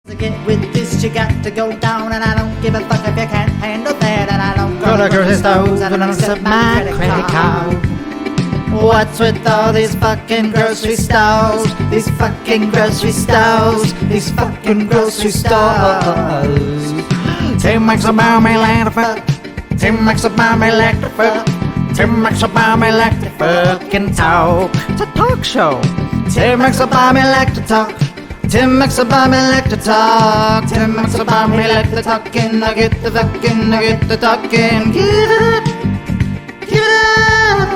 To get with this, you got to go down, and I don't give a fuck if you can't handle that, and I don't go to grocery stores, I don't accept my credit card. What's with all these fucking grocery stores? These fucking grocery stores. These fucking grocery stores. Tim Weichselbaum like to fuck. Tim Weichselbaum like to fuck. Tim Weichselbaum like to fucking talk. It's a talk show. Tim Weichselbaum like to talk. Tim Weichselbaum like to talk. Tim Weichselbaum like to talking. I get the fucking, I get the talking. Give it up. Give it up.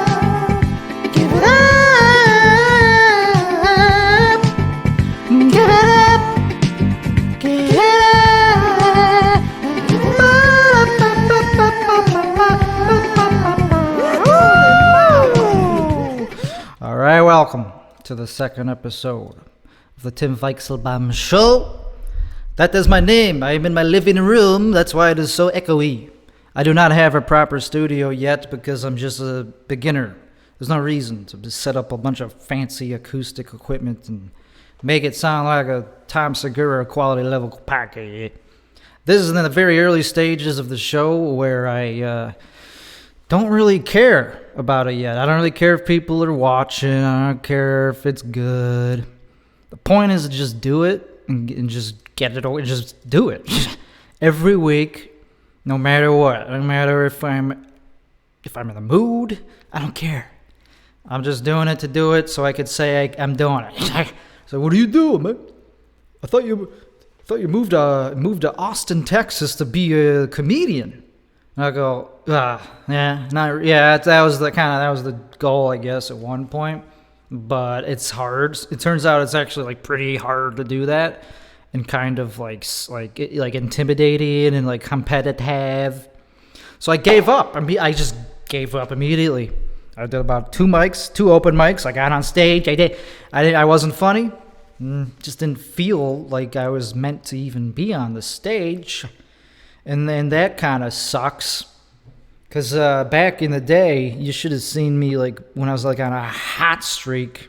Give it up. Give it up. Give it up. All right, welcome to the second episode of the Tim Weichselbaum Show. That is my name. I am in my living room. That's why it is so echoey. I do not have a proper studio yet because I'm just a beginner. There's no reason to just set up a bunch of fancy acoustic equipment and make it sound like a Tom Segura quality level package. This is in the very early stages of the show where I don't really care about it yet. I don't really care if people are watching. I don't care if it's good. The point is to just do it and just get it over. Just do it every week, no matter what. No matter if I'm in the mood. I don't care. I'm just doing it to do it, so I could say I'm doing it. So what are you doing, man? I thought you moved to Austin, Texas, to be a comedian. And I go, that was the goal, I guess, at one point. But it's hard. It turns out it's actually like pretty hard to do that, and kind of like intimidating and like competitive. So I gave up. I just gave up immediately. I did about two open mics. I got on stage. I wasn't funny. Just didn't feel like I was meant to even be on the stage, and then that kind of sucks. Because back in the day, you should have seen me like when I was like on a hot streak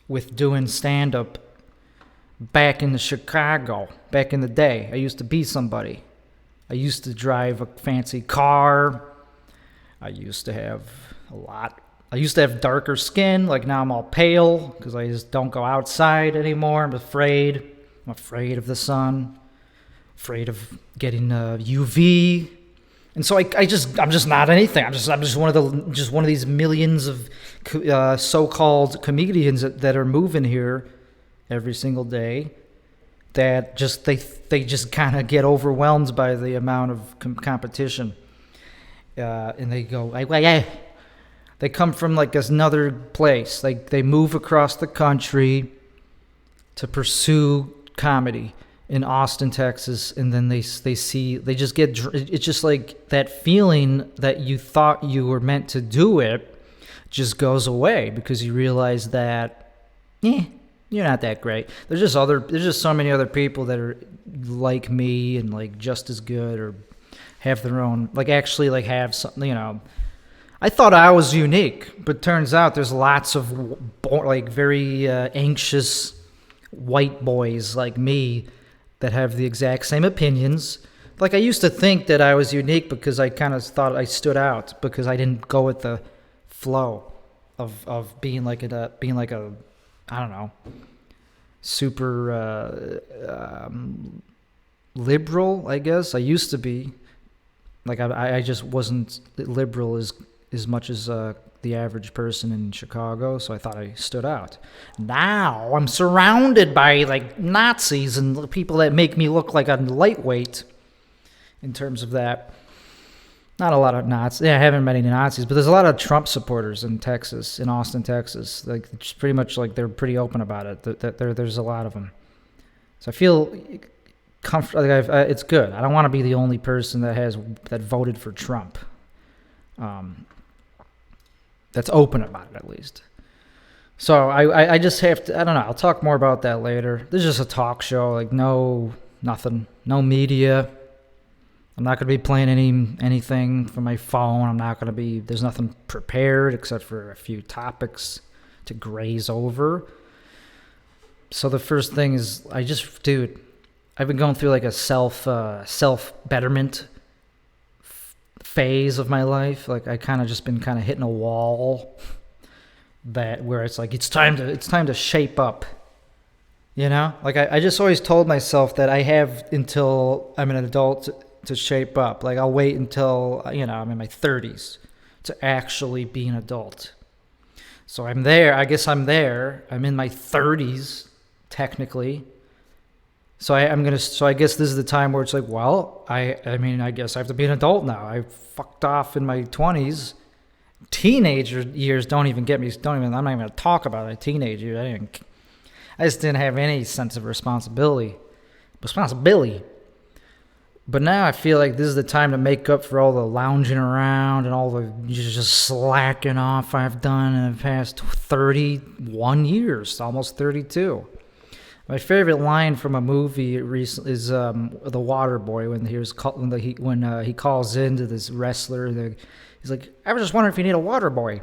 with doing stand-up back in Chicago. Back in the day, I used to be somebody. I used to drive a fancy car. I used to have darker skin. Like now I'm all pale because I just don't go outside anymore. I'm afraid of the sun. Afraid of getting UV. And so I'm just not anything. I'm just one of these millions of so-called comedians that are moving here every single day. That just they just kind of get overwhelmed by the amount of competition, and they go, they come from like another place. Like they move across the country to pursue comedy in Austin, Texas, and then it's just like that feeling that you thought you were meant to do it just goes away because you realize that you're not that great. There's just so many other people that are like me and like just as good or have their own, like actually like have something, I thought I was unique, but turns out there's lots of like very anxious white boys like me that have the exact same opinions. Like I used to think that I was unique because I kind of thought I stood out because I didn't go with the flow of being like a I don't know, super liberal, I guess. I used to be. Like I just wasn't liberal as much as the average person in Chicago, so I thought I stood out. Now I'm surrounded by like Nazis and people that make me look like a lightweight in terms of that. Not a lot of Nazis. Yeah, I haven't met any Nazis, but there's a lot of Trump supporters in Texas, in Austin, Texas. Like it's pretty much like they're pretty open about it. There's a lot of them. So I feel comfortable. It's good. I don't want to be the only person that voted for Trump. That's open about it, at least. So I just have to, I don't know, I'll talk more about that later. This is just a talk show, like nothing, no media. I'm not going to be playing anything from my phone. There's nothing prepared except for a few topics to graze over. So the first thing is, I've been going through like a self-betterment phase of my life. Like I kind of just been kind of hitting a wall that where it's like it's time to shape up. You know, like I just always told myself that I have until I'm an adult to shape up. Like I'll wait until I'm in my 30s to actually be an adult. So I'm there. I guess I'm there. I'm in my 30s technically. So I guess this is the time where it's like, well, I guess I have to be an adult now. I fucked off in my 20s. Teenager years don't even get me. I'm not even going to talk about it. Teenage years. I just didn't have any sense of responsibility. But now I feel like this is the time to make up for all the lounging around and all the just slacking off I've done in the past 31 years, almost 32. My favorite line from a movie recently is The Water Boy when he calls into this wrestler. He's like, I was just wondering if you need a water boy,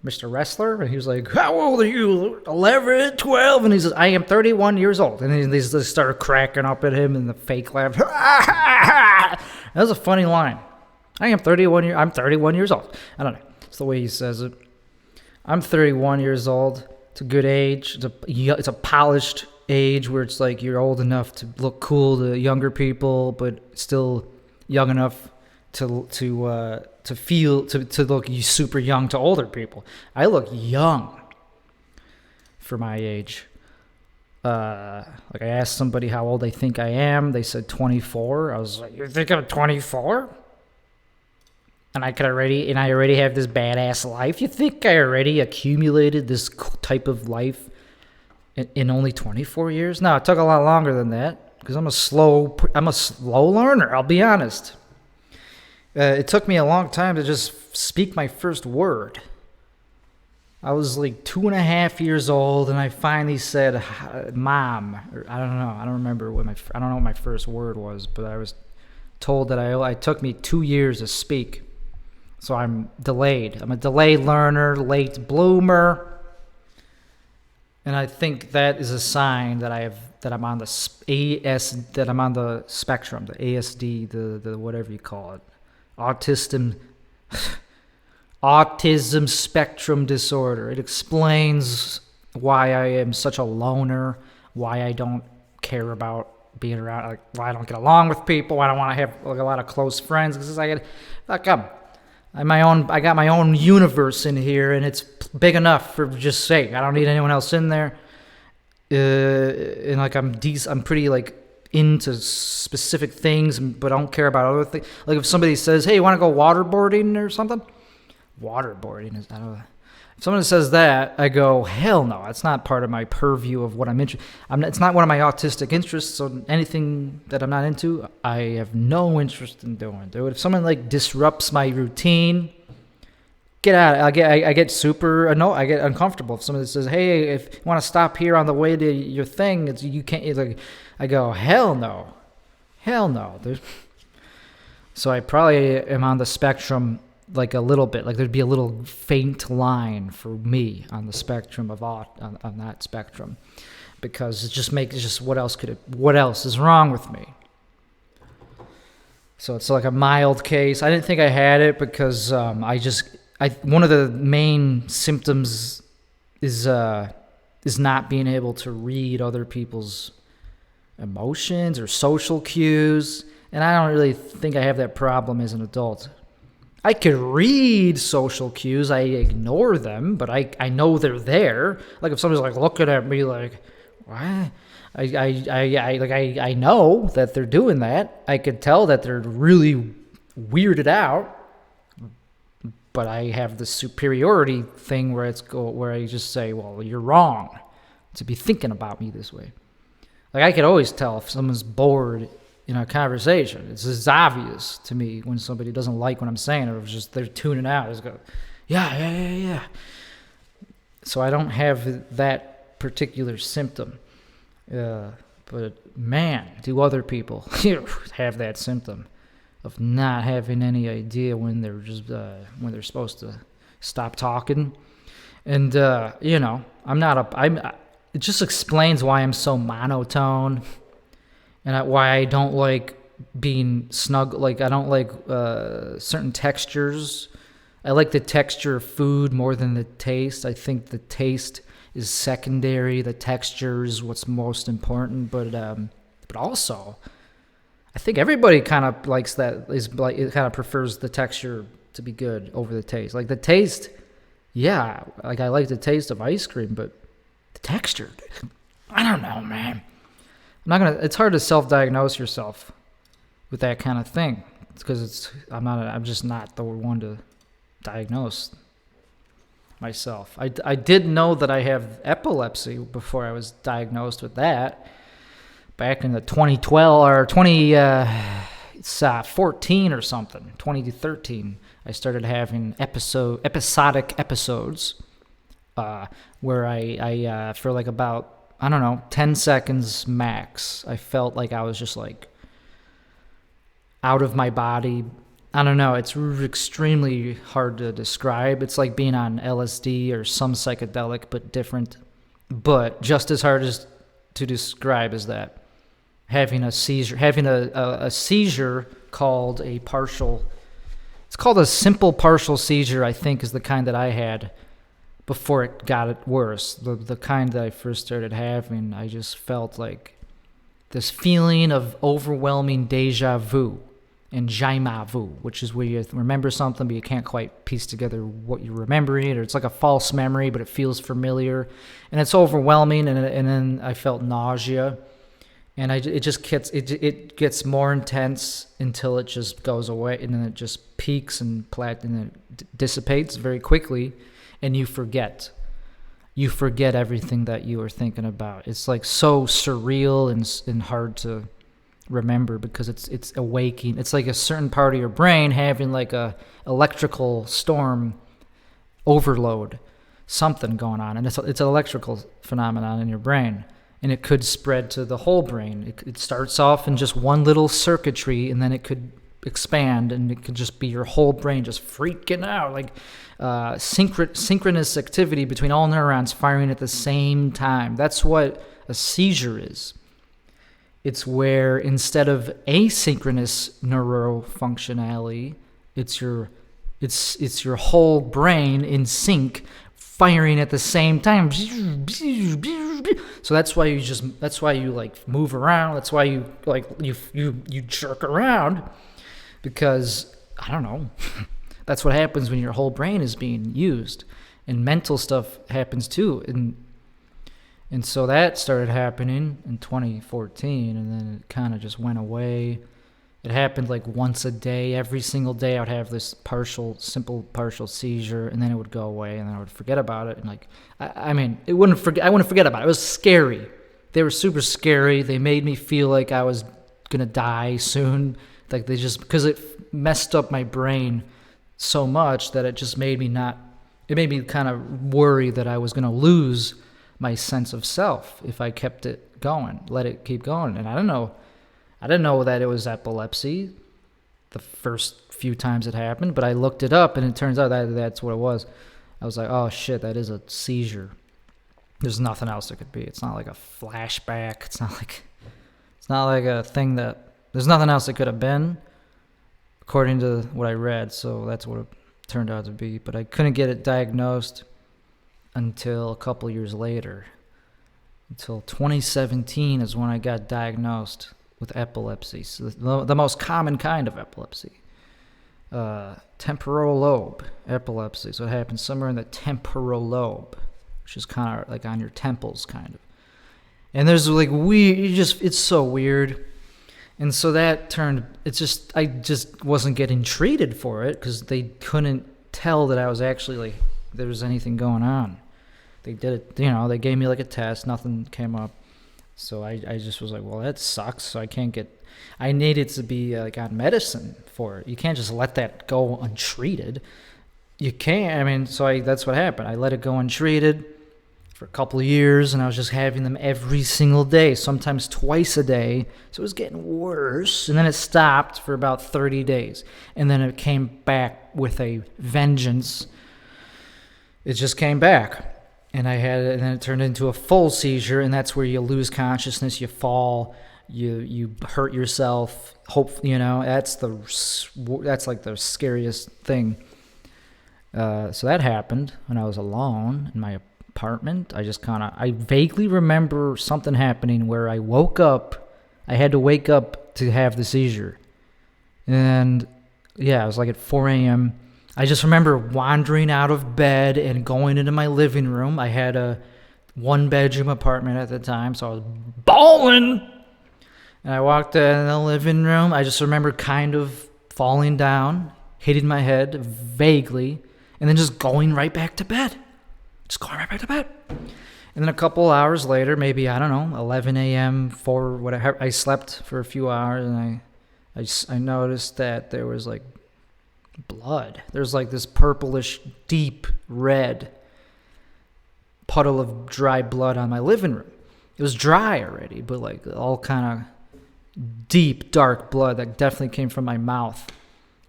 Mr. Wrestler. And he was like, how old are you? 11, 12? And he says, I am 31 years old. And then they started cracking up at him and the fake laugh. That was a funny line. I'm 31 years old. I don't know. It's the way he says it. I'm 31 years old. It's a good age. It's a polished age where it's like you're old enough to look cool to younger people, but still young enough to look super young to older people. I look young for my age. Like I asked somebody how old they think I am. They said 24. I was like, you think I'm 24? And I already have this badass life. You think I already accumulated this type of life in only 24 years? No, it took a lot longer than that because I'm a slow learner. I'll be honest. It took me a long time to just speak my first word. I was like 2.5 years old, and I finally said, "Mom." Or, I don't know. I don't remember I don't know what my first word was, but I was told that it took me 2 years to speak. So I'm delayed. I'm a delayed learner, late bloomer. And I think that is a sign that I'm on the spectrum, the ASD, the whatever you call it, autism spectrum disorder. It explains why I am such a loner, why I don't care about being around, like why I don't get along with people, why I don't want to have like a lot of close friends, because I got my own universe in here, and it's big enough for just sake. I don't need anyone else in there. And like I'm pretty like into specific things, but I don't care about other things. Like if somebody says, "Hey, you want to go waterboarding or something?" Waterboarding is, I don't know. If someone says that, I go, hell no. It's not part of my purview of what I'm interested. It's not one of my autistic interests. So anything that I'm not into, I have no interest in doing. Dude, if someone like disrupts my routine, get out. I get super annoyed. I get uncomfortable if somebody says, "Hey, if you want to stop here on the way to your thing, you can't." It's like, I go, hell no, dude. So I probably am on the spectrum. Like a little bit, like there'd be a little faint line for me on the spectrum of on that spectrum, because what else is wrong with me? So it's like a mild case. I didn't think I had it because one of the main symptoms is not being able to read other people's emotions or social cues, and I don't really think I have that problem as an adult. I could read social cues. I ignore them, but I know they're there. Like if somebody's like looking at me like, what? I know that they're doing that. I could tell that they're really weirded out. But I have the superiority thing where I just say, well, you're wrong to be thinking about me this way. Like I could always tell if someone's bored in a conversation. It's obvious to me when somebody doesn't like what I'm saying, or just they're tuning out. Just go, yeah. So I don't have that particular symptom. But man, do other people have that symptom of not having any idea when they're when they're supposed to stop talking. And it just explains why I'm so monotone. and why I don't like being snug. Like, I don't like certain textures. I like the texture of food more than the taste. I think the taste is secondary. The texture is what's most important. But also, I think everybody kind of likes that. Is like, it kind of prefers the texture to be good over the taste. Like the taste, yeah. Like I like the taste of ice cream, but the texture, I don't know, man. It's hard to self-diagnose yourself with that kind of thing. It's because I'm just not the one to diagnose myself. I did know that I have epilepsy before I was diagnosed with that. Back in the 2012 or 2014 or something, 2013, I started having episodic episodes where I for like about, I don't know, 10 seconds max, I felt like I was just like out of my body. I don't know. It's extremely hard to describe. It's like being on LSD or some psychedelic, but different. But just as hard as to describe as that. Having a seizure called a partial. It's called a simple partial seizure, I think, is the kind that I had before it got worse. The kind that I first started having, I just felt like this feeling of overwhelming deja vu. And jaima vu, which is where you remember something, but you can't quite piece together what you're remembering, or it's like a false memory, but it feels familiar, and it's overwhelming. And then I felt nausea, and it gets more intense until it just goes away, and then it just peaks and then it dissipates very quickly, and you forget everything that you were thinking about. It's like so surreal and hard to remember because it's awaking. It's like a certain part of your brain having like a electrical storm overload, something going on, and it's an electrical phenomenon in your brain, and it could spread to the whole brain. It starts off in just one little circuitry, and then it could expand, and it could just be your whole brain just freaking out, like synchronous activity between all neurons firing at the same time. That's what a seizure is. It's where instead of asynchronous neurofunctionality, it's your whole brain in sync, firing at the same time. So that's why you like move around. That's why you like you jerk around, because I don't know. That's what happens when your whole brain is being used, and mental stuff happens too. And so that started happening in 2014, and then it kind of just went away. It happened like once a day. Every single day I would have this simple partial seizure, and then it would go away, and then I would forget about it. And like, I wouldn't forget about it. It was scary. They were super scary. They made me feel like I was going to die soon. Like because it messed up my brain so much that it just made me kind of worry that I was going to lose my sense of self if I kept it going, let it keep going. And I didn't know that it was epilepsy the first few times it happened, but I looked it up, and it turns out that that's what it was. I was like, oh shit, that is a seizure. There's nothing else it could be. It's not like a flashback. It's not like a thing that, there's nothing else it could have been, according to what I read. So that's what it turned out to be. But I couldn't get it diagnosed until a couple years later. Until 2017 is when I got diagnosed with epilepsy. So the most common kind of epilepsy. Temporal lobe epilepsy. So it happens somewhere in the temporal lobe, which is kind of like on your temples, kind of. And there's like it's so weird. And so that I just wasn't getting treated for it because they couldn't tell that I was actually like, there was anything going on. They did it, they gave me like a test, nothing came up. So I just was like, well, that sucks. So I needed to be like on medicine for it. You can't just let that go untreated. You can't, that's what happened. I let it go untreated for a couple of years, and I was just having them every single day, sometimes twice a day. So it was getting worse. And then it stopped for about 30 days. And then it came back with a vengeance. It just came back. And then it turned into a full seizure, and that's where you lose consciousness, you fall, you hurt yourself. That's like the scariest thing. So that happened when I was alone in my apartment. I vaguely remember something happening where I woke up. I had to wake up to have the seizure. And yeah, it was like at 4 a.m. I just remember wandering out of bed and going into my living room. I had a 1-bedroom apartment at the time, so I was bawling. And I walked in the living room. I just remember kind of falling down, hitting my head vaguely, and then just going right back to bed. And then a couple hours later, maybe, I don't know, 11 a.m., 4, whatever, I slept for a few hours, and I noticed that there was like blood. There's like this purplish, deep red puddle of dry blood on my living room. It was dry already, but like all kind of deep, dark blood that definitely came from my mouth.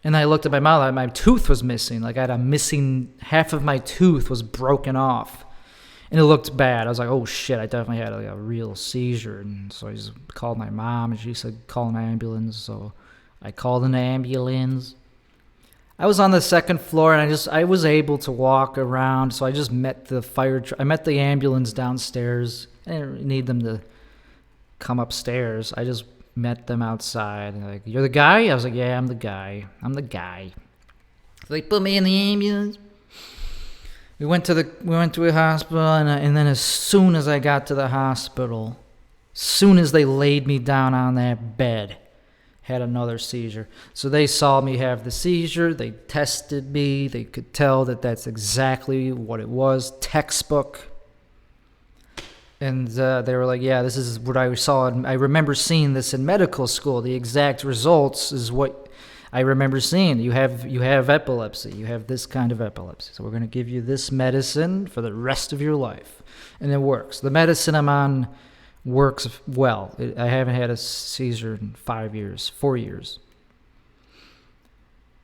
And I looked at my mouth, my tooth was missing. Like half of my tooth was broken off. And it looked bad. I was like, oh shit, I definitely had like a real seizure. And so I just called my mom, and she said, call an ambulance. So I called an ambulance. I was on the second floor, and I was able to walk around. So I just met I met the ambulance downstairs. I didn't need them to come upstairs. I just met them outside. And like, you're the guy? I was like, yeah, I'm the guy. So they put me in the ambulance. We went to a hospital, and then as soon as I got to the hospital, as soon as they laid me down on that bed, had another seizure. So they saw me have the seizure. They tested me. They could tell that that's exactly what it was, textbook. And they were like, yeah, this is what I saw. And I remember seeing this in medical school. The exact results is what I remember seeing. You have epilepsy. You have this kind of epilepsy. So we're going to give you this medicine for the rest of your life. And it works. The medicine I'm on works well. I haven't had a seizure in 4 years.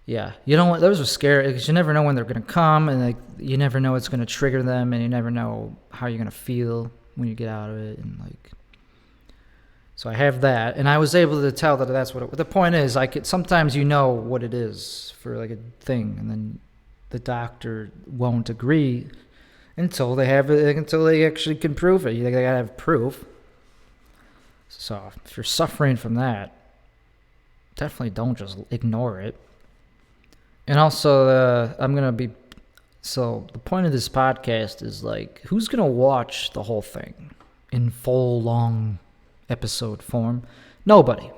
Yeah. Those are scary because you never know when they're going to come, and like you never know what's going to trigger them, and you never know how you're going to feel when you get out of it. And like, so I have that, and I was able to tell that that's what the point is. Sometimes you know what it is for like a thing, and then the doctor won't agree until they actually can prove it. They gotta have proof. So if you're suffering from that, definitely don't just ignore it. And also, so the point of this podcast is like, who's gonna watch the whole thing in full long episode form? Nobody.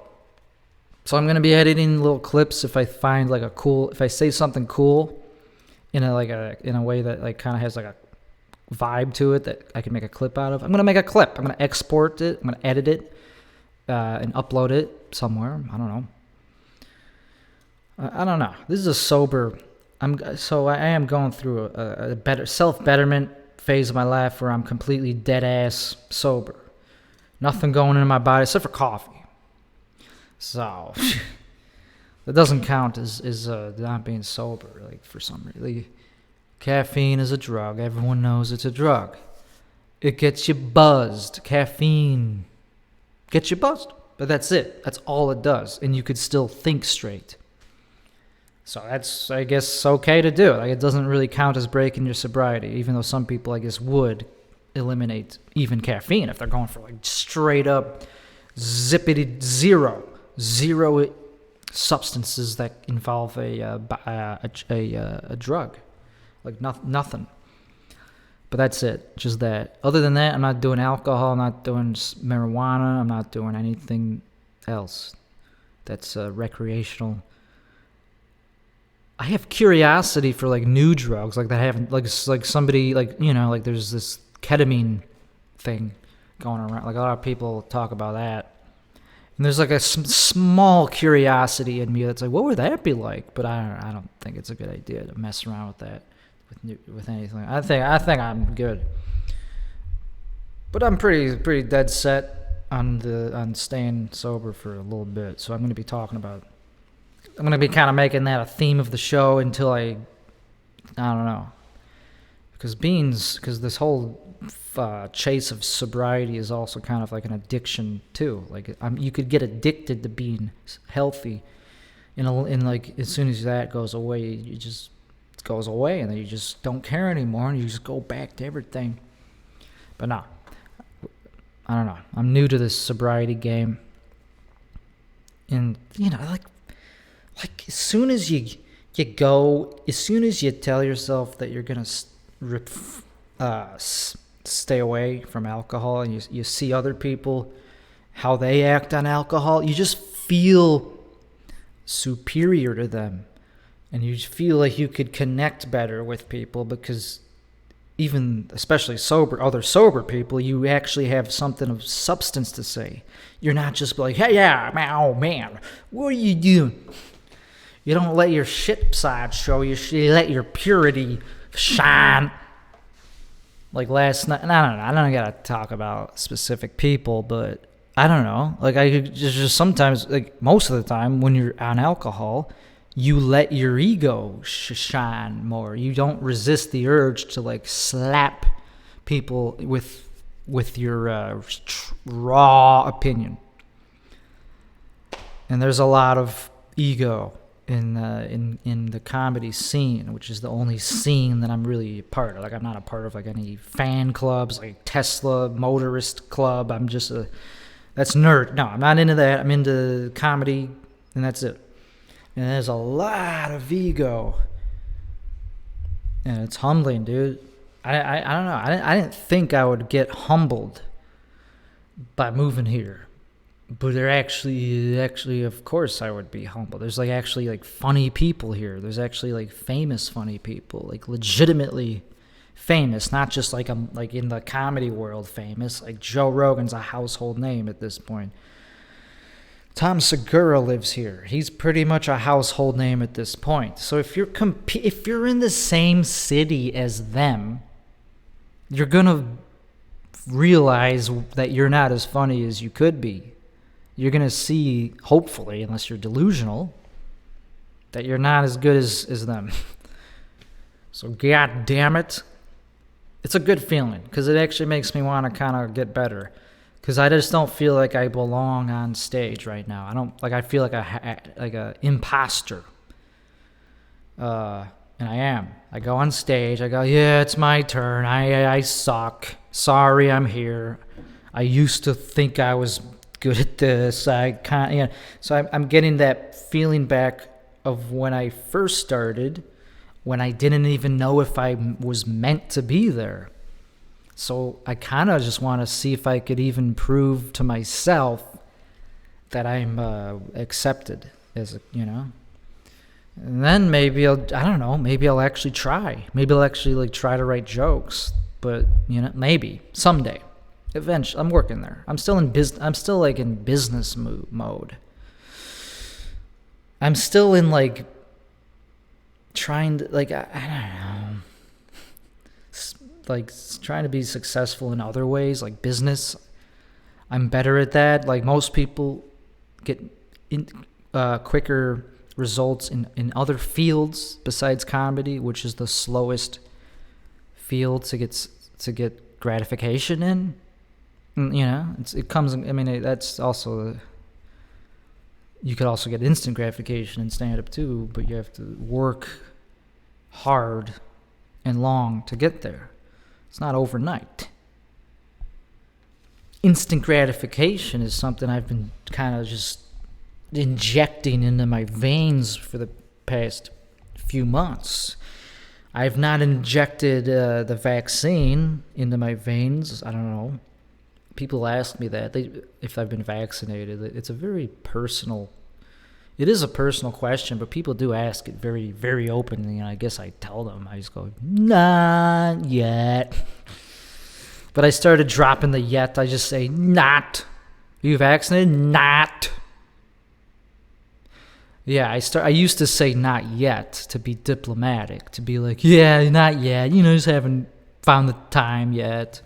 So I'm going to be editing little clips if I find like if I say something cool in a way that like kind of has like a vibe to it that I can make a clip out of. I'm going to make a clip. I'm going to export it. I'm going to edit it and upload it somewhere. I don't know. This is a sober. I am going through a better self-betterment phase of my life where I'm completely dead ass sober. Nothing going into my body except for coffee. So that doesn't count as not being sober. Like for some reason, caffeine is a drug. Everyone knows it's a drug. It gets you buzzed. Caffeine gets you buzzed, but that's it. That's all it does, and you could still think straight. So that's, I guess, okay to do. Like, it doesn't really count as breaking your sobriety, even though some people, I guess, would eliminate even caffeine if they're going for like straight up zippity zero substances that involve a drug, like nothing. But that's it, just that. Other than that, I'm not doing alcohol, I'm not doing marijuana, I'm not doing anything else that's recreational. I have curiosity for like new drugs, like that haven't like somebody like like there's this ketamine thing going around. Like a lot of people talk about that, and there's like a small curiosity in me that's like, what would that be like? But I don't think it's a good idea to mess around with that with anything. I think I'm good, but I'm pretty dead set on staying sober for a little bit. So I'm going to be kind of making that a theme of the show until I don't know, because this whole chase of sobriety is also kind of like an addiction too. Like you could get addicted to being healthy, and like as soon as that goes away, it goes away, and then you just don't care anymore, and you just go back to everything. But no, I don't know. I'm new to this sobriety game, and like as soon as you tell yourself that you're gonna stay away from alcohol, and you see other people, how they act on alcohol, you just feel superior to them, and you just feel like you could connect better with people, because especially other sober people, you actually have something of substance to say. You're not just like, hey, yeah, man, what are you doing? You don't let your shit side show. You let your purity shine. Like last night, I don't gotta talk about specific people, but I don't know. Like I could just sometimes, like most of the time, when you're on alcohol, you let your ego shine more. You don't resist the urge to like slap people with your raw opinion. And there's a lot of ego in the comedy scene, which is the only scene that I'm really a part of. Like I'm not a part of like any fan clubs, like Tesla Motorist Club. I'm just that's nerd. No, I'm not into that. I'm into comedy, and that's it. And there's a lot of ego, and it's humbling, dude. I don't know. I didn't think I would get humbled by moving here. But they're actually, of course, I would be humble. There's like actually like funny people here. There's actually like famous funny people, like legitimately famous, not just like I'm like in the comedy world famous. Like Joe Rogan's a household name at this point. Tom Segura lives here. He's pretty much a household name at this point. So if you're in the same city as them, you're gonna realize that you're not as funny as you could be. You're going to see, hopefully, unless you're delusional, that you're not as good as them. So, god damn it. It's a good feeling, because it actually makes me want to kind of get better. Because I just don't feel like I belong on stage right now. I feel like a imposter. And I am. I go on stage, I go, yeah, it's my turn. I suck. Sorry, I'm here. I used to think I was good at this. So I'm getting that feeling back of when I first started, when I didn't even know if I was meant to be there. So I kind of just want to see if I could even prove to myself that I'm accepted as and then maybe I'll actually try. Maybe I'll actually like try to write jokes, but maybe someday. Eventually, I'm working there. I'm still in business. I'm still like in business mode. I'm still in like trying to like I don't know, like trying to be successful in other ways, like business. I'm better at that. Like most people get quicker results in other fields besides comedy, which is the slowest field to get gratification in. It comes. I mean, that's also. You could also get instant gratification in stand-up too, but you have to work hard and long to get there. It's not overnight. Instant gratification is something I've been kind of just injecting into my veins for the past few months. I've not injected the vaccine into my veins. I don't know. People ask me that if I've been vaccinated. It's a very personal. It is a personal question, but people do ask it very, very openly, and I guess I tell them. I just go, not yet. But I started dropping the yet. I just say, not. Are you vaccinated? Not. Yeah, I used to say not yet to be diplomatic, to be like, yeah, not yet. Just haven't found the time yet.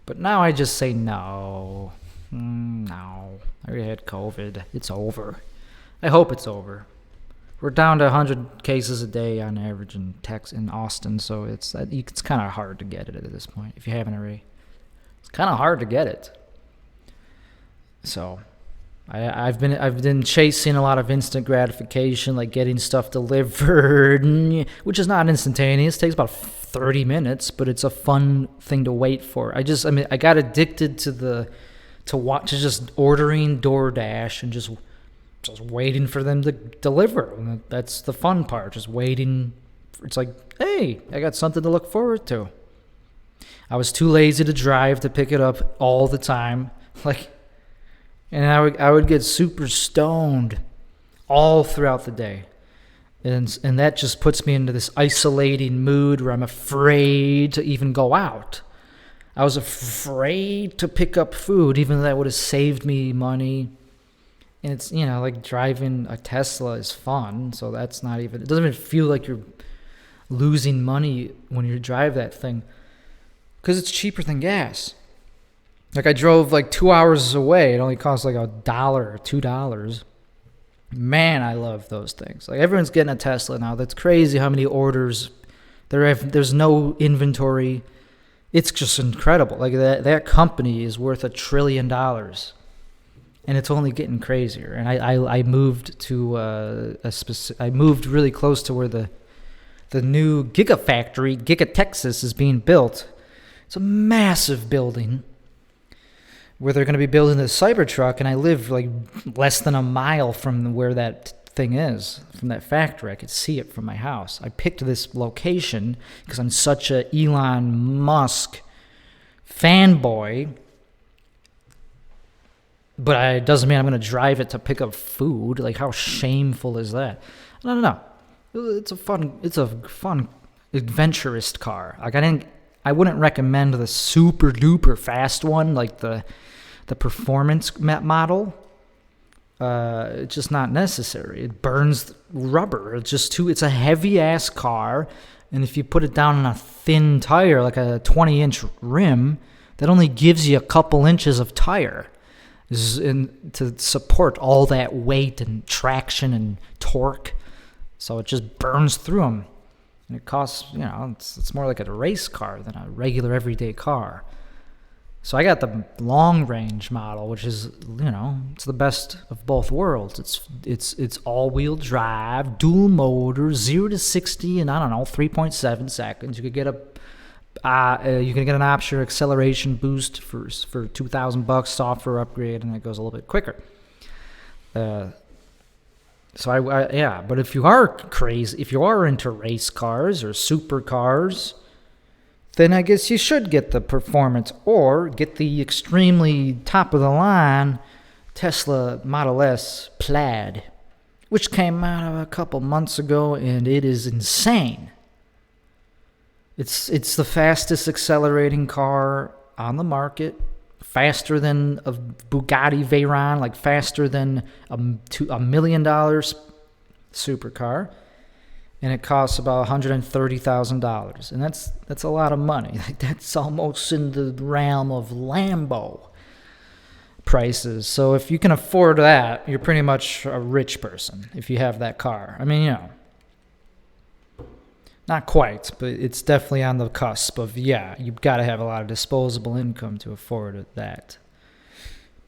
But now I just say no. No. I already had COVID. It's over. I hope it's over. We're down to 100 cases a day on average in Austin, so it's kind of hard to get it at this point if you haven't already. It's kind of hard to get it. So I've been chasing a lot of instant gratification, like getting stuff delivered, which is not instantaneous. It takes about 30 minutes, but it's a fun thing to wait for. I got addicted to just ordering DoorDash and just waiting for them to deliver. And that's the fun part, just waiting. It's like, hey, I got something to look forward to. I was too lazy to drive to pick it up all the time. And I would get super stoned all throughout the day. And that just puts me into this isolating mood where I'm afraid to even go out. I was afraid to pick up food, even though that would have saved me money. And it's, like driving a Tesla is fun. So it doesn't even feel like you're losing money when you drive that thing. Because it's cheaper than gas. Like I drove 2 hours away. It only cost $1 or $2. Man, I love those things. Like everyone's getting a Tesla now. That's crazy how many orders there's no inventory. It's just incredible. Like that company is worth $1 trillion, and it's only getting crazier. And I moved to I moved really close to where the new Gigafactory, Giga Texas, is being built. It's a massive building where they're going to be building the Cybertruck, and I live less than a mile from where that thing is, from that factory. I could see it from my house. I picked this location because I'm such a Elon Musk fanboy, but it doesn't mean I'm going to drive it to pick up food. How shameful is that? No. It's a fun, adventurous car. I wouldn't recommend the super duper fast one, like the performance model. It's just not necessary. It burns rubber. It's a heavy ass car, and if you put it down on a thin tire, like a 20-inch rim, that only gives you a couple inches of tire to support all that weight and traction and torque. So it just burns through them. And it costs, it's more like a race car than a regular everyday car. So I got the long range model, which is, it's the best of both worlds. It's all-wheel drive, dual motor, 0 to 60 in 3.7 seconds. You could get an optional acceleration boost for $2,000, software upgrade, and it goes a little bit quicker. But if you are crazy, if you are into race cars or supercars, then I guess you should get the performance or get the extremely top of the line Tesla Model S Plaid, which came out a couple months ago, and it is insane. It's the fastest accelerating car on the market. Faster than a Bugatti Veyron, faster than a $1 million supercar, and it costs about $130,000, and that's a lot of money. That's almost in the realm of Lambo prices. So if you can afford that, you're pretty much a rich person if you have that car. Not quite, but it's definitely on the cusp of, you've got to have a lot of disposable income to afford that.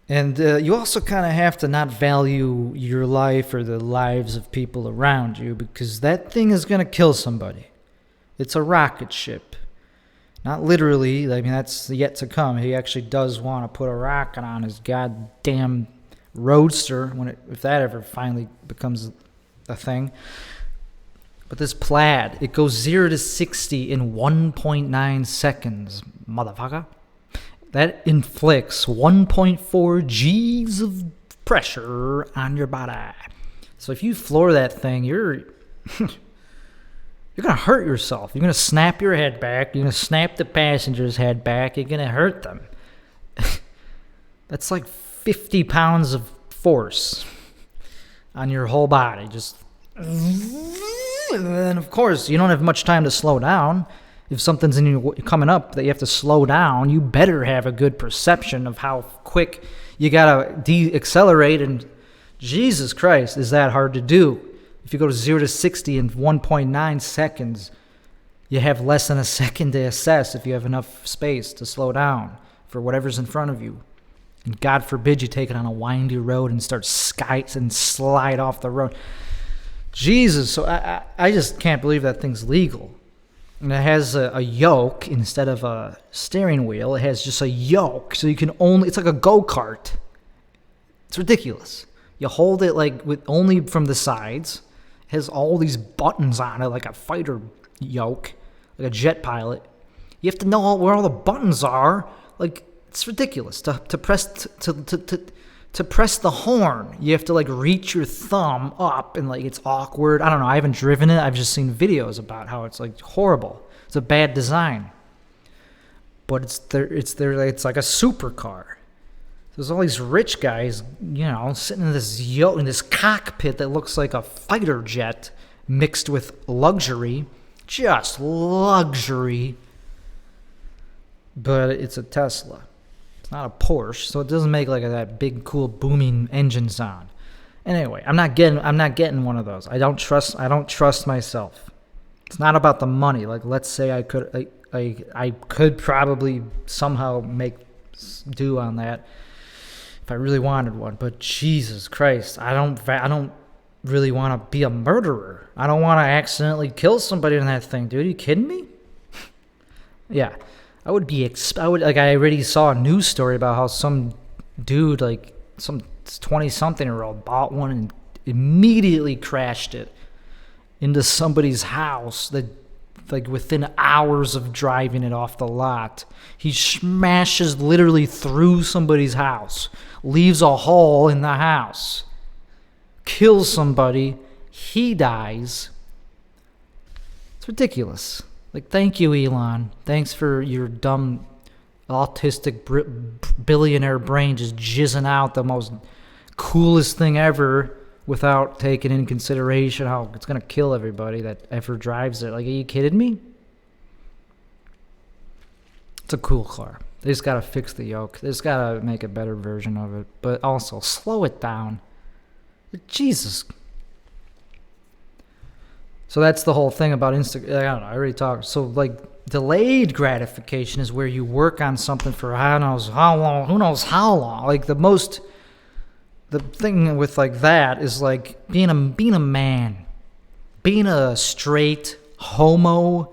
And you also kind of have to not value your life or the lives of people around you, because that thing is going to kill somebody. It's a rocket ship. Not literally. That's yet to come. He actually does want to put a rocket on his goddamn roadster if that ever finally becomes a thing. But this Plaid, it goes 0 to 60 in 1.9 seconds, motherfucker. That inflicts 1.4 G's of pressure on your body. So if you floor that thing, you're going to hurt yourself. You're going to snap your head back. You're going to snap the passenger's head back. You're going to hurt them. That's 50 pounds of force on your whole body. Just... And then, of course, you don't have much time to slow down. If something's coming up that you have to slow down, you better have a good perception of how quick you got to de-accelerate. And Jesus Christ, is that hard to do If you go to 0 to 60 in 1.9 seconds, you have less than a second to assess if you have enough space to slow down for whatever's in front of you. And God forbid you take it on a windy road and start and slide off the road. Jesus, so I just can't believe that thing's legal. And it has a yoke instead of a steering wheel. It has just a yoke, so you can it's like a go-kart. It's ridiculous. You hold it like with only from the sides. It has all these buttons on it, like a fighter yoke, like a jet pilot. You have to know where all the buttons are. Like, it's ridiculous to press to press the horn. You have to like reach your thumb up, and like it's awkward. I don't know. I haven't driven it. I've just seen videos about how it's like horrible. It's a bad design. But it's like a supercar. There's all these rich guys, sitting in this cockpit that looks like a fighter jet mixed with luxury. Just luxury. But it's a Tesla. It's not a Porsche, so it doesn't make like that big, cool, booming engine sound. Anyway, I'm not getting one of those. I don't trust myself. It's not about the money. Like, let's say I could probably somehow make do on that if I really wanted one. But Jesus Christ, I don't really want to be a murderer. I don't want to accidentally kill somebody in that thing, dude. Are you kidding me? Yeah. I already saw a news story about how some dude, like some 20-something-year-old, bought one and immediately crashed it into somebody's house that, like, within hours of driving it off the lot. He smashes literally through somebody's house, leaves a hole in the house, kills somebody, he dies. It's ridiculous. Like, thank you, Elon. Thanks for your dumb, autistic billionaire brain just jizzing out the most coolest thing ever without taking into consideration how it's going to kill everybody that ever drives it. Like, are you kidding me? It's a cool car. They just got to fix the yoke. They just got to make a better version of it. But also, slow it down. Jesus. So that's the whole thing about Instagram. I don't know. I already talked. So, like, delayed gratification is where you work on something for who knows how long. Like, the thing with like that is like being a man, being a straight homosexual.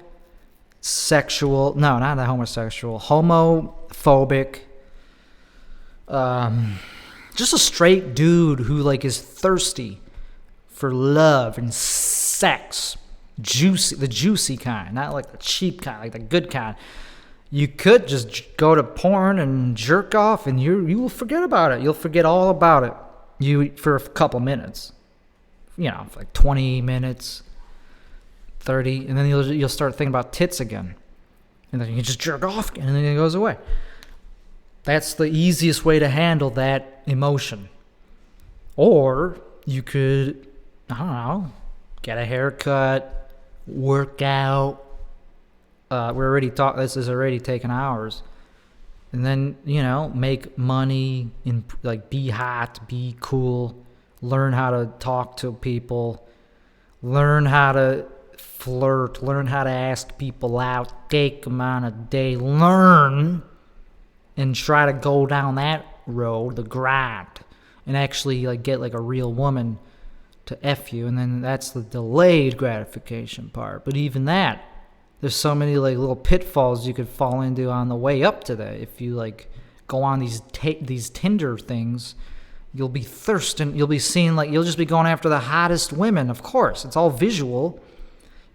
No, not a homosexual. Homophobic. Just a straight dude who like is thirsty for love and sex, the juicy kind, not like the cheap kind, like the good kind. You could just go to porn and jerk off, and you will forget about it. You'll forget all about it. For a couple minutes, like 20 minutes, 30, and then you'll start thinking about tits again, and then you just jerk off again, and then it goes away. That's the easiest way to handle that emotion. Or you could, I don't know, get a haircut, work out. This is already taking hours. And then, make money, like be hot, be cool, learn how to talk to people, learn how to flirt, learn how to ask people out, take them on a date, learn and try to go down that road, the grind, and actually like get like a real woman to F you. And then that's the delayed gratification part. But even that, there's so many like little pitfalls you could fall into on the way up to that. If you like go on these Tinder things, you'll be thirsting. You'll be seeing you'll just be going after the hottest women. Of course, it's all visual.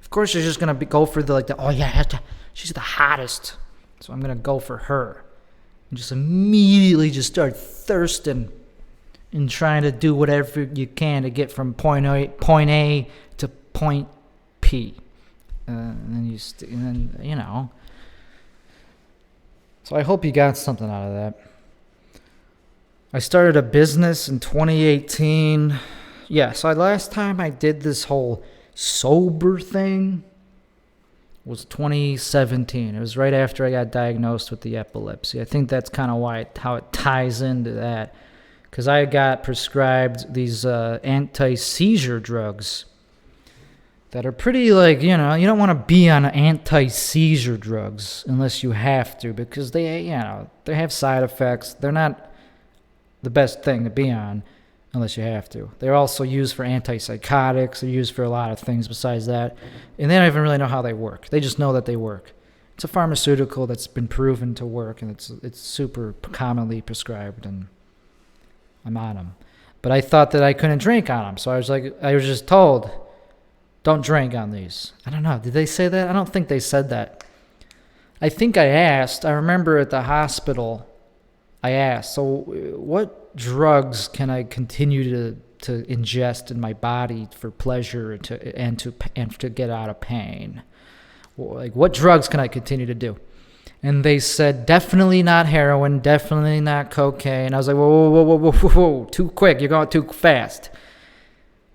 Of course, you're just gonna go for she's the hottest, so I'm gonna go for her, and just immediately just start thirsting and trying to do whatever you can to get from point A to point P. And then So I hope you got something out of that. I started a business in 2018. Yeah, so last time I did this whole sober thing was 2017. It was right after I got diagnosed with the epilepsy. I think that's kind of how it ties into that. Because I got prescribed these anti-seizure drugs that are pretty, like, you don't want to be on anti-seizure drugs unless you have to, because they have side effects. They're not the best thing to be on unless you have to. They're also used for antipsychotics. They're used for a lot of things besides that, and they don't even really know how they work. They just know that they work. It's a pharmaceutical that's been proven to work, and it's super commonly prescribed, and I'm on them. But I thought that I couldn't drink on them, so I was just told, don't drink on these. I don't know. Did they say that? I don't think they said that. I think I asked. I remember at the hospital, I asked, so what drugs can I continue to ingest in my body for pleasure and to get out of pain? Like, what drugs can I continue to do? And they said, definitely not heroin, definitely not cocaine. I was like, whoa, too quick. You're going too fast.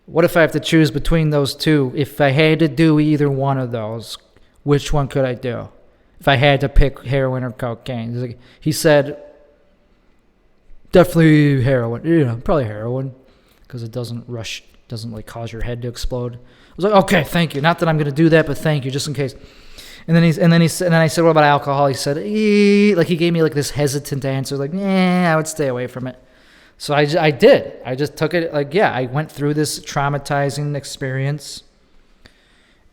What if I have to choose between those two? If I had to do either one of those, which one could I do? If I had to pick heroin or cocaine. He said, definitely heroin. Probably heroin, because it doesn't like cause your head to explode. I was like, okay, thank you. Not that I'm going to do that, but thank you, just in case. And then I said, what about alcohol? He said, like, he gave me like this hesitant answer, like, I would stay away from it. So I did. I just took it, like, I went through this traumatizing experience,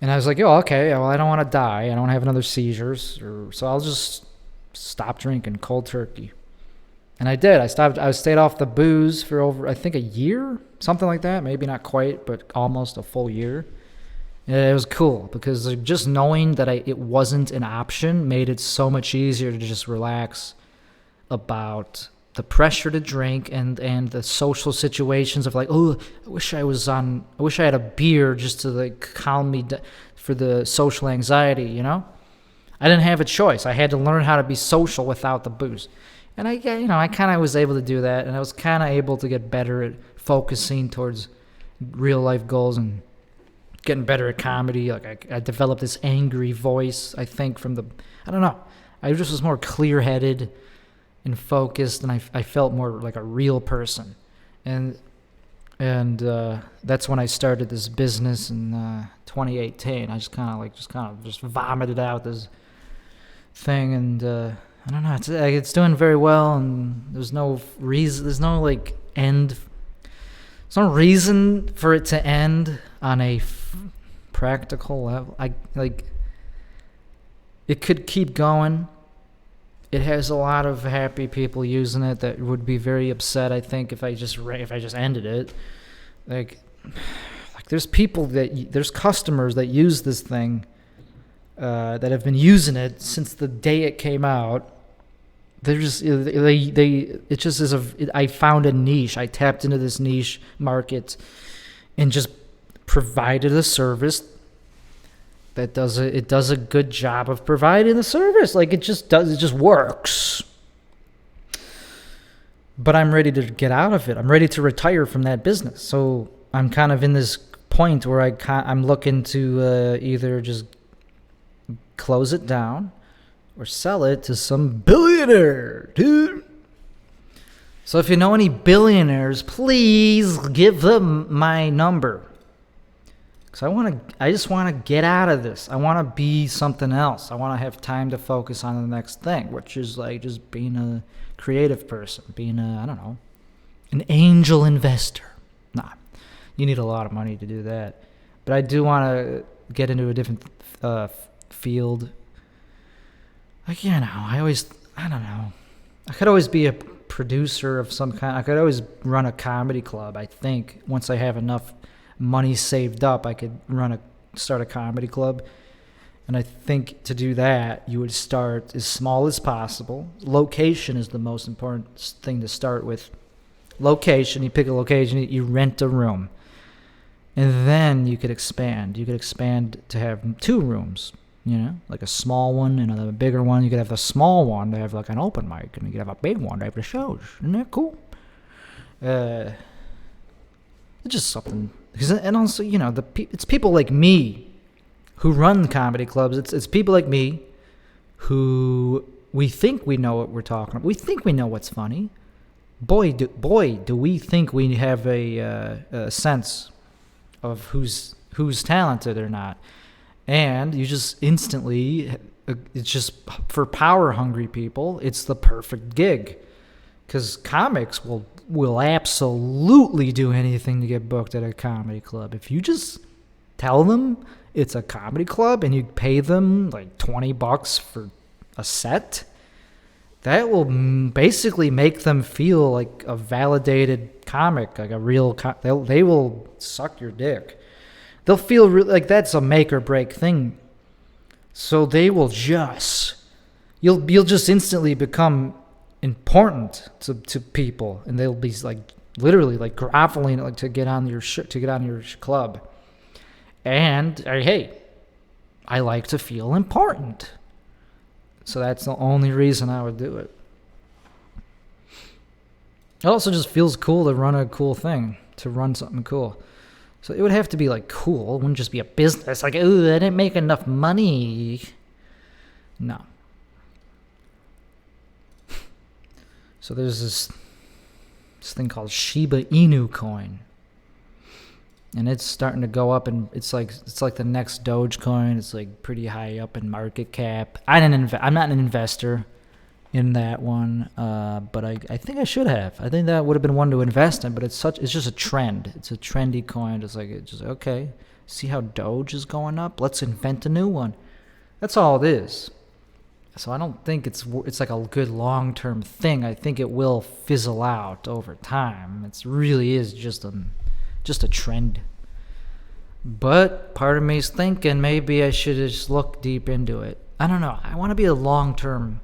and I was like, okay, well, I don't want to die. I don't want to have another seizures, so I'll just stop drinking cold turkey. And I did. I stayed off the booze for over, I think, a year, something like that. Maybe not quite, but almost a full year. And it was cool because just knowing that it wasn't an option made it so much easier to just relax about the pressure to drink and the social situations of, like, I wish I had a beer just to, like, calm me for the social anxiety, I didn't have a choice. I had to learn how to be social without the booze. And I kind of was able to do that, and I was kind of able to get better at focusing towards real life goals and getting better at comedy. Like, I developed this angry voice, I think, I don't know. I just was more clear-headed and focused, and I felt more like a real person. And that's when I started this business in 2018. I just kind of vomited out this thing, and I don't know. It's doing very well, and there's no reason. There's no end. There's no reason for it to end on a practical level. It could keep going. It has a lot of happy people using it that would be very upset, I think, if I just ended it. Like there's customers that use this thing that have been using it since the day it came out. I found a niche. I tapped into this niche market and just provided a service that does a good job of providing the service. Like, it just works. But I'm ready to get out of it. I'm ready to retire from that business. So I'm kind of in this point where I'm looking to either just close it down or sell it to some billionaire, dude. So if you know any billionaires, please give them my number. Because I just want to get out of this. I want to be something else. I want to have time to focus on the next thing, which is like just being a creative person, being an angel investor. Nah, you need a lot of money to do that. But I do want to get into a different field. Like, I don't know. I could always be a producer of some kind. I could always run a comedy club, I think. Once I have enough money saved up, I could start a comedy club. And I think to do that, you would start as small as possible. Location is the most important thing to start with. Location, you pick a location, you rent a room. And then you could expand. You could expand to have 2 rooms. Like a small one and a bigger one. You could have a small one to have like an open mic, and you could have a big one to have the shows. Isn't that cool? It's just something. And also, it's people like me who run comedy clubs. It's people like me who we think we know what we're talking about. We think we know what's funny. Boy, do we think we have a sense of who's who's talented or not. And you just instantly, it's just for power hungry people, it's the perfect gig. Because comics will absolutely do anything to get booked at a comedy club. If you just tell them it's a comedy club and you pay them like $20 for a set, that will basically make them feel like a validated comic, like a real they will suck your dick. They'll feel like that's a make or break thing. So they will just, you'll just instantly become important to people, and they'll be like literally like groveling like to get on your club. And hey, I like to feel important. So that's the only reason I would do it. It also just feels cool to run a cool thing, to run something cool. So it would have to be like cool. It wouldn't just be a business. Like, ooh, I didn't make enough money. No. So there's this thing called Shiba Inu Coin. And it's starting to go up, and it's like the next Dogecoin. It's like pretty high up in market cap. I'm not an investor in that one, but I think I should have. I think that would have been one to invest in. But it's just a trend. It's a trendy coin. It's just okay. See how Doge is going up? Let's invent a new one. That's all it is. So I don't think it's like a good long-term thing. I think it will fizzle out over time. It really is just a trend. But part of me is thinking maybe I should just look deep into it. I don't know. I want to be a long-term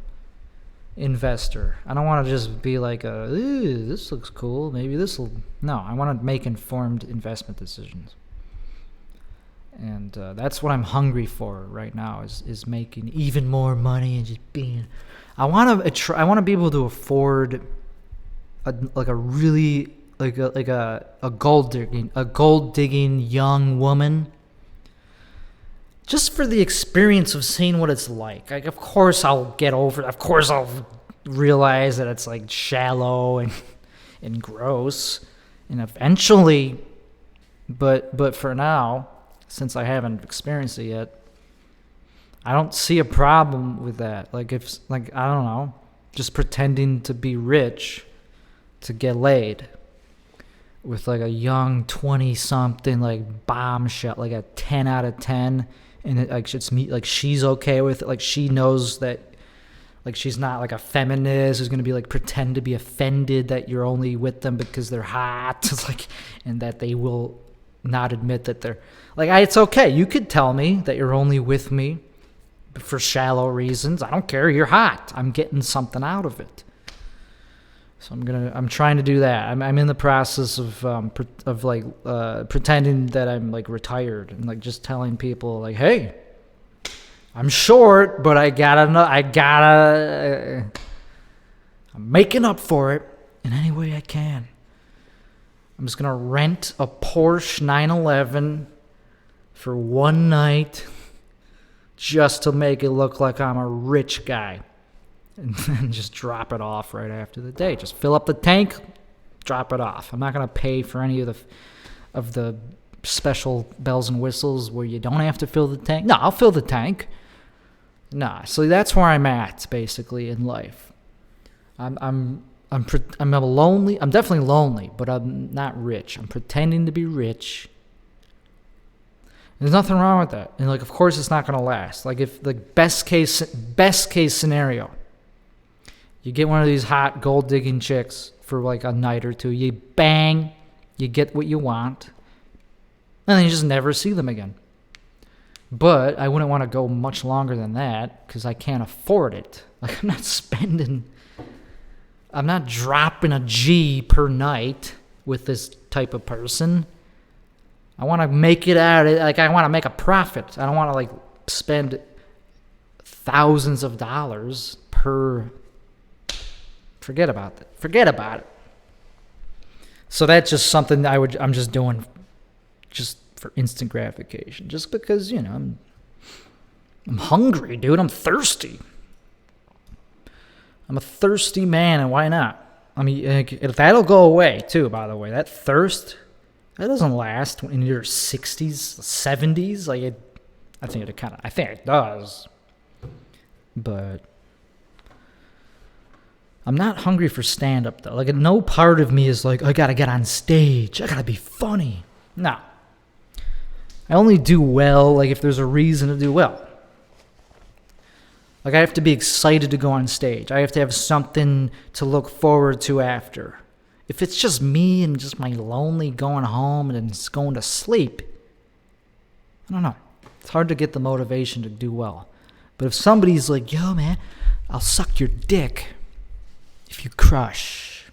investor. I don't want to just be like, this looks cool. Maybe this will... No, I want to make informed investment decisions. And that's what I'm hungry for right now is making even more money and just being... I want to be able to afford a gold digging young woman, just for the experience of seeing what it's like. Like, of course I'll get over it. Of course I'll realize that it's like shallow and gross, and eventually, but for now, since I haven't experienced it yet, I don't see a problem with that. Like, if, like, I don't know, just pretending to be rich to get laid with like a young 20-something like bombshell, like a 10 out of 10, and it, like, it's me, like, she's okay with it, like, she knows that, like, she's not like a feminist who's gonna be like pretend to be offended that you're only with them because they're hot. It's like, and that they will not admit that they're like, it's okay, you could tell me that you're only with me for shallow reasons. I don't care, you're hot, I'm getting something out of it. So I'm trying to do that. I'm in the process of pretending that I'm like retired and like just telling people like, hey, I'm short, but I'm making up for it in any way I can. I'm just gonna rent a Porsche 911 for one night just to make it look like I'm a rich guy. And then just drop it off right after the day. Just fill up the tank, drop it off. I'm not going to pay for any of the special bells and whistles where you don't have to fill the tank. No, I'll fill the tank. Nah, so that's where I'm at basically in life. I'm lonely. I'm definitely lonely, but I'm not rich. I'm pretending to be rich. There's nothing wrong with that. And like, of course, it's not going to last. Like, if the best case scenario, you get one of these hot gold digging chicks for like a night or two, you bang, you get what you want, and then you just never see them again. But I wouldn't want to go much longer than that because I can't afford it. Like, I'm not dropping a G per night with this type of person. I want to make it out. Like, I want to make a profit. I don't want to like spend thousands of dollars per. Forget about it. So that's just something I'm just doing just for instant gratification. Just because, you know, I'm hungry, dude. I'm thirsty. I'm a thirsty man, and why not? I mean, that'll go away too, by the way. That thirst, That doesn't last in your 60s, 70s. Like I think it does. But I'm not hungry for stand-up, though. Like, no part of me is like, I gotta get on stage. I gotta be funny. No. I only do well, like, if there's a reason to do well. Like, I have to be excited to go on stage. I have to have something to look forward to after. If it's just me and just my lonely going home and then just going to sleep, I don't know. It's hard to get the motivation to do well. But if somebody's like, yo, man, I'll suck your dick if you crush,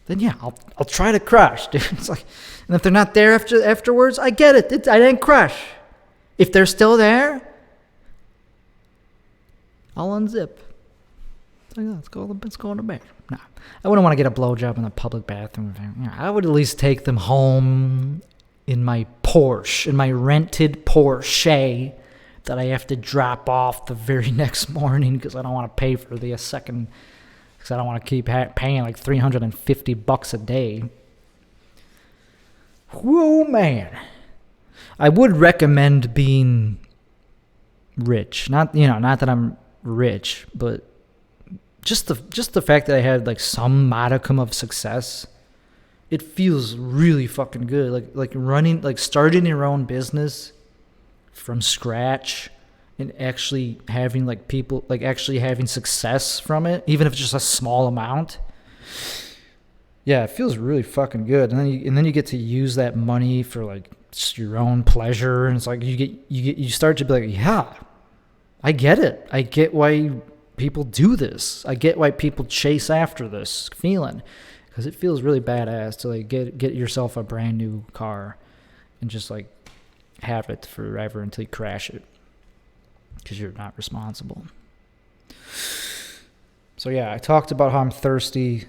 then yeah, I'll try to crush, dude. It's like, and if they're not there afterwards, I get it. I didn't crush. If they're still there, I'll unzip. It's like, let's go to bed. Nah, I wouldn't want to get a blowjob in the public bathroom. I would at least take them home in my Porsche, in my rented Porsche that I have to drop off the very next morning because I don't want to pay for the second. Because I don't want to keep paying like $350 a day. Whoa, man. I would recommend being rich. Not that I'm rich, but just the fact that I had like some modicum of success, it feels really fucking good. Like starting your own business from scratch and actually having like people, like actually having success from it, even if it's just a small amount. Yeah, it feels really fucking good. And then you get to use that money for like just your own pleasure. And it's like you start to be like, yeah, I get it. I get why people do this. I get why people chase after this feeling, because it feels really badass to like get yourself a brand new car and just like have it forever until you crash it. Because you're not responsible. So yeah, I talked about how I'm thirsty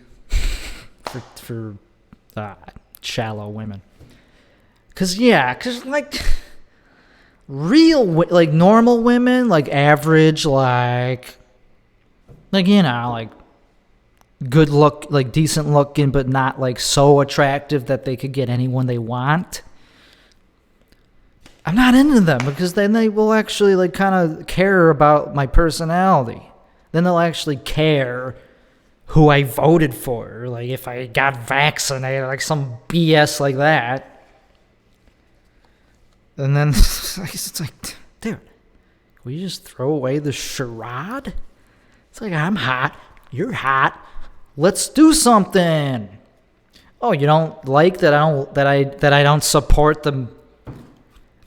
for shallow women. Cause like like normal women, like average, like like good look, like decent looking, but not like so attractive that they could get anyone they want. I'm not into them because then they will actually like kind of care about my personality. Then they'll actually care who I voted for, like if I got vaccinated, like some BS like that. And then it's like, dude, will you just throw away the charade? It's like, I'm hot, you're hot, let's do something. Oh, you don't like that I don't support the,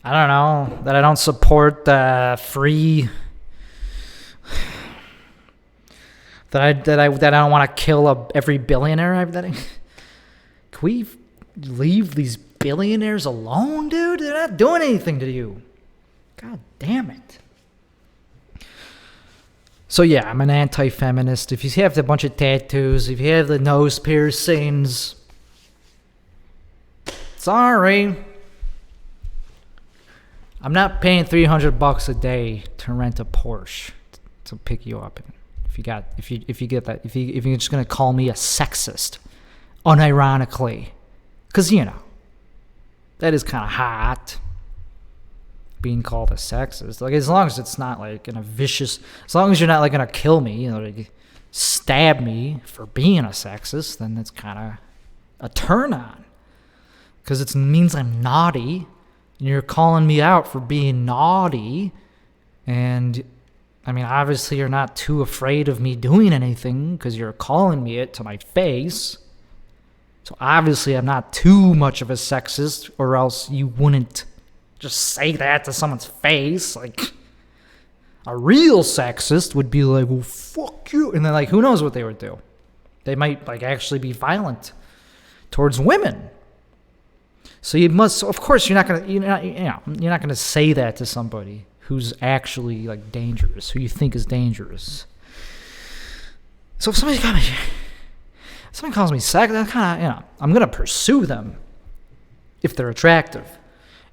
I don't know, that I don't support the free, that I don't want to kill every billionaire. Can we leave these billionaires alone, dude? They're not doing anything to you. God damn it. So yeah, I'm an anti-feminist. If you have a bunch of tattoos, if you have the nose piercings, sorry. I'm not paying $300 a day to rent a Porsche to pick you up. If you get that, if you're just gonna call me a sexist, unironically, because that is kind of hot. Being called a sexist, like as long as it's not like in a vicious, as long as you're not like gonna kill me, like stab me for being a sexist, then it's kind of a turn on, because it means I'm naughty. And you're calling me out for being naughty. And, I mean, obviously you're not too afraid of me doing anything because you're calling me it to my face. So obviously I'm not too much of a sexist, or else you wouldn't just say that to someone's face. Like, a real sexist would be like, well, fuck you. And then, like, who knows what they would do? They might, like, actually be violent towards women. So you must, of course, you're not gonna say that to somebody who's actually like dangerous, who you think is dangerous. So if somebody calls me sexist, kind of, I'm gonna pursue them if they're attractive.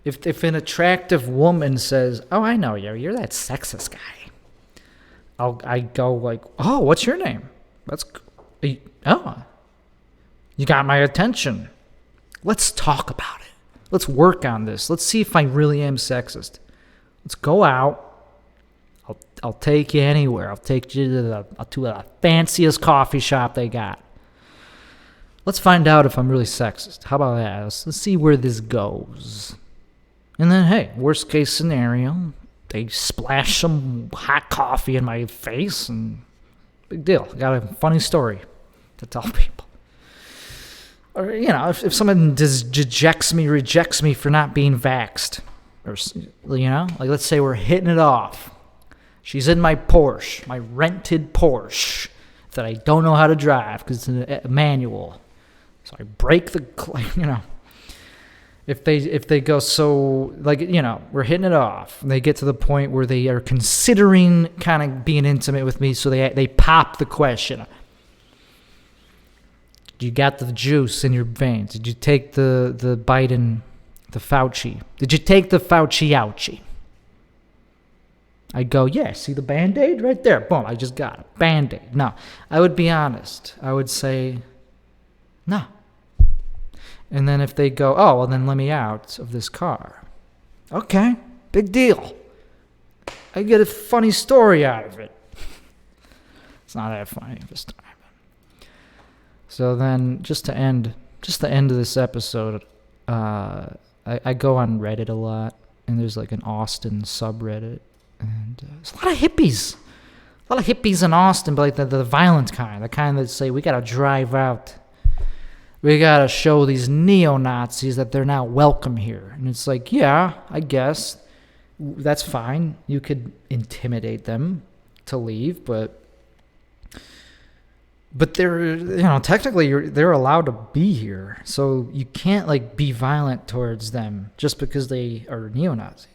If an attractive woman says, "Oh, I know you, you're that sexist guy," I go like, "Oh, what's your name? You got my attention. Let's talk about it." Let's work on this. Let's see if I really am sexist. Let's go out. I'll take you anywhere. I'll take you to the fanciest coffee shop they got. Let's find out if I'm really sexist. How about that? Let's see where this goes. And then, hey, worst case scenario, they splash some hot coffee in my face, and big deal. I got a funny story to tell people. Or, if someone rejects me for not being vaxxed, or, like let's say we're hitting it off. She's in my Porsche, my rented Porsche, that I don't know how to drive because it's a manual. So I break if they go so, we're hitting it off, and they get to the point where they are considering kind of being intimate with me, so they pop the question. You got the juice in your veins. Did you take the Biden, the Fauci? Did you take the Fauci ouchie? I go, yeah, see the Band-Aid right there? Boom, I just got it. Band-Aid. No, I would be honest. I would say, no. And then if they go, oh, well, then let me out of this car. Okay, big deal. I get a funny story out of it. It's not that funny this time. So then, just the end of this episode, I go on Reddit a lot, and there's like an Austin subreddit, and there's a lot of hippies in Austin, but like the violent kind, the kind that say we gotta drive out, we gotta show these neo-Nazis that they're not welcome here. And it's like, yeah, I guess that's fine. You could intimidate them to leave, but they're, technically they're allowed to be here. So you can't be violent towards them just because they are neo-Nazis.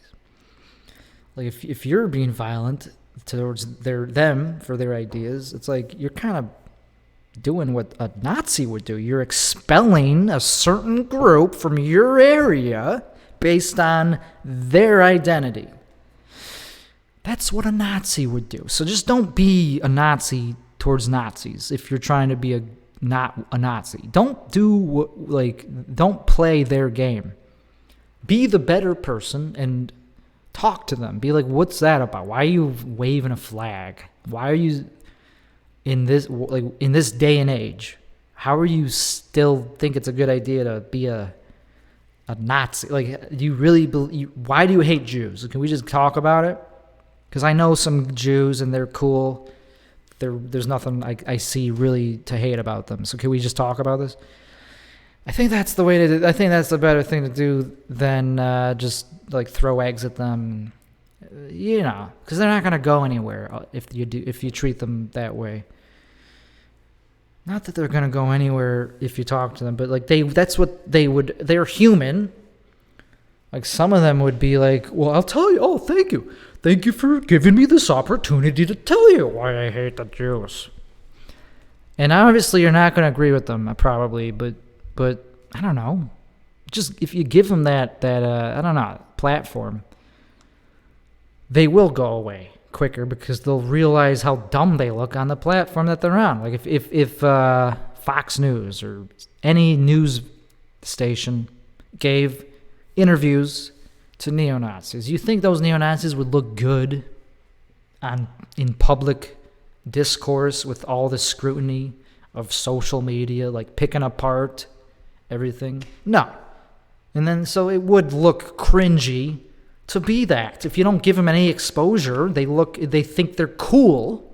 Like if you're being violent towards them for their ideas, it's like you're kind of doing what a Nazi would do. You're expelling a certain group from your area based on their identity. That's what a Nazi would do. So just don't be a Nazi towards Nazis if you're trying to be not a Nazi. Don't don't play their game. Be the better person and talk to them. Be like, what's that about? Why are you waving a flag? Why are you in this day and age? How are you still think it's a good idea to be a Nazi? Do you really believe? Why do you hate Jews? Can we just talk about it? Because I know some Jews and they're cool. There's nothing I see really to hate about them. So can we just talk about this? I think that's the way to do. I think that's the better thing to do than just throw eggs at them. Because they're not gonna go anywhere if you treat them that way. Not that they're gonna go anywhere if you talk to them, but that's what they would. They're human. Some of them would be like, well, I'll tell you. Oh, thank you. Thank you for giving me this opportunity to tell you why I hate the Jews. And obviously you're not going to agree with them, probably, but I don't know. Just if you give them that I don't know, platform, they will go away quicker because they'll realize how dumb they look on the platform that they're on. If Fox News or any news station gave interviews to neo-Nazis, you think those neo-Nazis would look good in public discourse with all the scrutiny of social media, picking apart everything? No. And then so it would look cringy to be that. If you don't give them any exposure, they think they're cool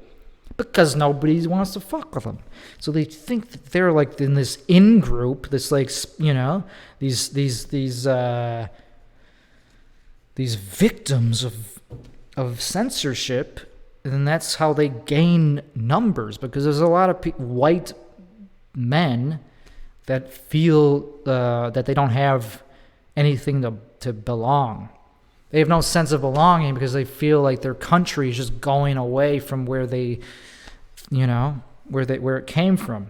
because nobody wants to fuck with them. So they think that they're in this in-group, this these victims of censorship, and that's how they gain numbers, because there's a lot of white men that feel that they don't have anything to belong. They have no sense of belonging because they feel like their country is just going away from where they, where it came from.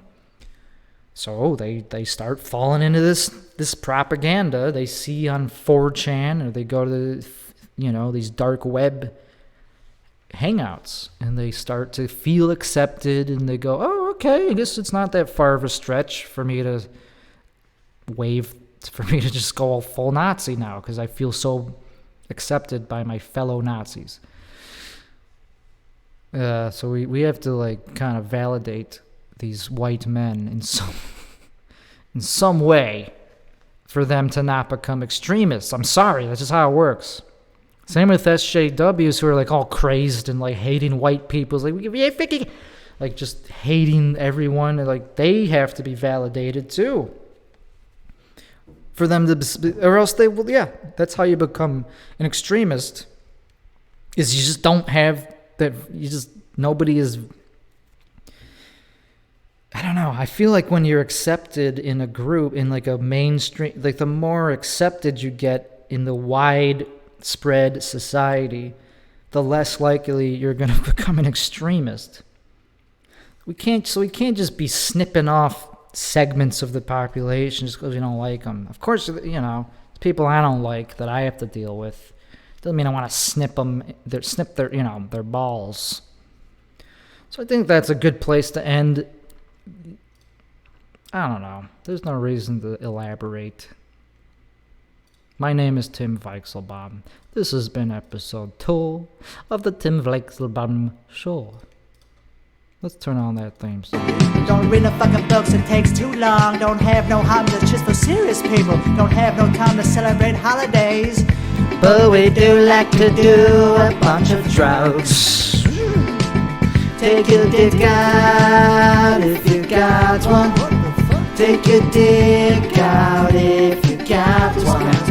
So they start falling into this propaganda they see on 4chan, or they go to these dark web hangouts, and they start to feel accepted, and they go, oh, okay, I guess it's not that far of a stretch for me to wave for me to just go all full Nazi now because I feel so accepted by my fellow Nazis. So we have to like kind of validate these white men in some way for them to not become extremists. I'm sorry, that's just how it works. Same with SJWs who are like all crazed and like hating white people. It's like just hating everyone. And like they have to be validated too. For them to, or else they will. Yeah, that's how you become an extremist. Is you just don't have that. Nobody is. I don't know. I feel like when you're accepted in a group, in like a mainstream, like the more accepted you get in the widespread society, the less likely you're going to become an extremist. We can't just be snipping off segments of the population just because we don't like them. Of course, people I don't like that I have to deal with. Doesn't mean I want to snip their balls. So I think that's a good place to end. I don't know. There's no reason to elaborate. My name is Tim Weichselbaum. This has been episode 2 of the Tim Weichselbaum Show. Let's turn on that theme song. Don't read no fucking books, it takes too long. Don't have no hobbies, just for serious people. Don't have no time to celebrate holidays. But we do like to do a bunch of drugs. Take your dick out if you got one. Take your dick out if you got one.